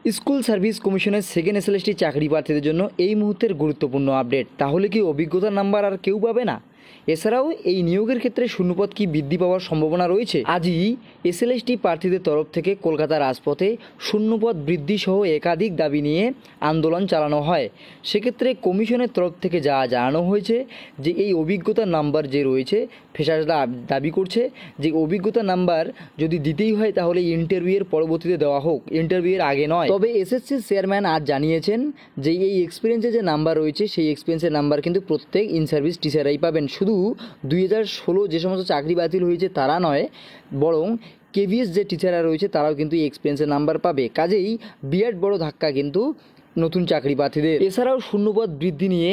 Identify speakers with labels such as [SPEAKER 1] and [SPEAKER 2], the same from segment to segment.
[SPEAKER 1] School service কমিশনের second SLST চাকরি প্রার্থীদের জন্য এই মুহূর্তের গুরুত্বপূর্ণ আপডেট। তাহলে কি অভিজ্ঞতার নাম্বার আর কেউ পাবে না? এছাড়াও এই নিয়োগের ক্ষেত্রে শূন্যপদ কি বৃদ্ধি পাওয়ার সম্ভাবনা রয়েছে? আজই এসএলএসটি প্রার্থীদের তরফ থেকে কলকাতার রাজপথে শূন্যপদ বৃদ্ধি সহ একাধিক দাবি নিয়ে আন্দোলন চালানো হয়। সেক্ষেত্রে কমিশনের তরফ থেকে যা জানানো হয়েছে যে এই অভিজ্ঞতার নাম্বার যে রয়েছে, ফ্রেশার্সরা দাবি করছে যে অভিজ্ঞতা নাম্বার যদি দিতেই হয় তাহলে ইন্টারভিউয়ের পরবর্তীতে দেওয়া হোক, ইন্টারভিউয়ের আগে নয়। তবে এসএসসির চেয়ারম্যান আজ জানিয়েছেন যে এই এক্সপিরিয়েন্সের যে নাম্বার রয়েছে সেই এক্সপিরিয়েন্সের নাম্বার কিন্তু প্রত্যেক ইন সার্ভিস টিচাররাই পাবেন। শুধু 2016 যে সমস্ত চাকরি বাতিল হয়েছে তারা নয়, বরং কেভিএস যে টিচাররা রয়েছে তারাও কিন্তু এই এক্সপিরিয়েন্সের নাম্বার পাবে। কাজেই বিরাট বড় ধাক্কা কিন্তু নতুন চাকরি প্রার্থীদের। এছাড়াও শূন্যপদ বৃদ্ধি নিয়ে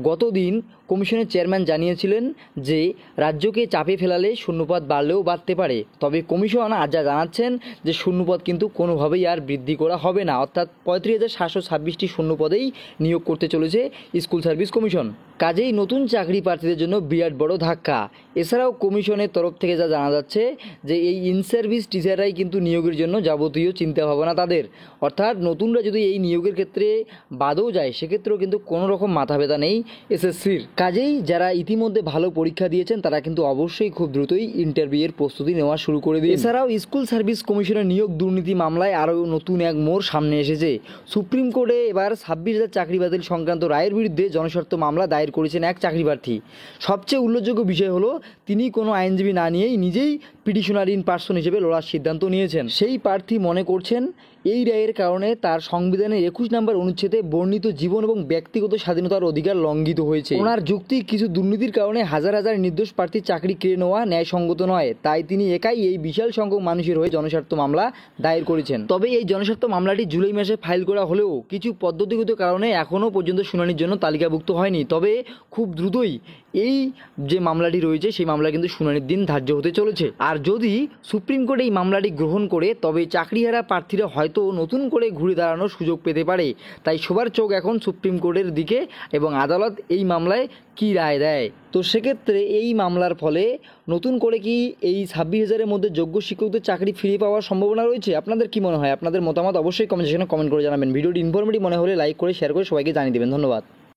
[SPEAKER 1] গতদিন কমিশনের চেয়ারম্যান জানিয়েছিলেন যে রাজ্যকে চাপে ফেলালে শূন্যপদ বাড়লেও বাড়তে পারে। তবে কমিশন আজ যা জানাচ্ছেন যে শূন্যপদ কিন্তু কোনোভাবেই আর বৃদ্ধি করা হবে না, অর্থাৎ 35,726টি শূন্যপদেই নিয়োগ করতে চলেছে স্কুল সার্ভিস কমিশন। কাজেই নতুন চাকরি প্রার্থীদের জন্য বিরাট বড় ধাক্কা। এছাড়াও কমিশনের তরফ থেকে যা জানা যাচ্ছে যে এই ইন সার্ভিস টিচাররাই কিন্তু নিয়োগের জন্য যাবতীয় চিন্তাভাবনা তাদের, অর্থাৎ নতুনরা যদি এই নিয়োগের ক্ষেত্রে বাদও যায় সেক্ষেত্রেও কিন্তু কোনো রকম মাথা ব্যথা নেই এসএসসির। কাজেই যারা ইতিমধ্যে ভালো পরীক্ষা দিয়েছেন তারা কিন্তু অবশ্যই খুব দ্রুতই ইন্টারভিউয়ের প্রস্তুতি নেওয়া শুরু করে দিন। এছাড়াও স্কুল সার্ভিস কমিশনের নিয়োগ দুর্নীতি মামলায় আরও নতুন এক মোড় সামনে এসেছে। সুপ্রিম কোর্টে এবার 26,000 চাকরি বাতিল সংক্রান্ত রায়ের বিরুদ্ধে জনস্বার্থ মামলা দায়ের করেছেন এক চাকরি প্রার্থী। সবচেয়ে উল্লেখযোগ্য বিষয় হলো তিনি কোনো আইনজীবী না নিয়েই নিজেই পিটিশনার ইন পার্সন হিসেবে লড়ার সিদ্ধান্ত নিয়েছেন। সেই প্রার্থী মনে করছেন এই রায়ের কারণে তার সংবিধানের 21 নম্বর অনুচ্ছেদে বর্ণিত জীবন এবং ব্যক্তিগত স্বাধীনতার অধিকার লঙ্ঘিত হয়েছে। ওনার যুক্তি, কিছু দুর্নীতির কারণে হাজার হাজার নির্দোষ প্রার্থীর চাকরি কেড়ে নেওয়া ন্যায়সঙ্গত নয়, তাই তিনি একাই এই বিশাল সংখ্যক মানুষের হয়ে জনস্বার্থ মামলা দায়ের করেছেন। তবে এই জনস্বার্থ মামলাটি জুলাই মাসে ফাইল করা হলেও কিছু পদ্ধতিগত কারণে এখনও পর্যন্ত শুনানির জন্য তালিকাভুক্ত হয়নি। তবে খুব দ্রুতই এই যে মামলাটি রয়েছে সেই মামলা কিন্তু শুনানির দিন ধার্য হতে চলেছে। আর যদি সুপ্রিম কোর্ট এই মামলাটি গ্রহণ করে তবে চাকরিহারা প্রার্থীরা হয়তো নতুন করে ঘুরে দাঁড়ানোর সুযোগ পেতে পারে। তাই সবার চোখ এখন সুপ্রিম কোর্টের দিকে এবং আদালত এই মামলায় কী রায় দেয়। তো সেক্ষেত্রে এই মামলার ফলে নতুন করে কি এই 26,000-এর মধ্যে যোগ্য শিক্ষকদের চাকরি ফিরে পাওয়ার সম্ভাবনা রয়েছে? আপনাদের কি মনে হয়? আপনাদের মতামত অবশ্যই কমেন্ট সেকশনে কমেন্ট করে জানাবেন। ভিডিওটি ইনফরমেটিভ মনে হলে লাইক করে শেয়ার করে সবাইকে জানিয়ে দেবেন। ধন্যবাদ।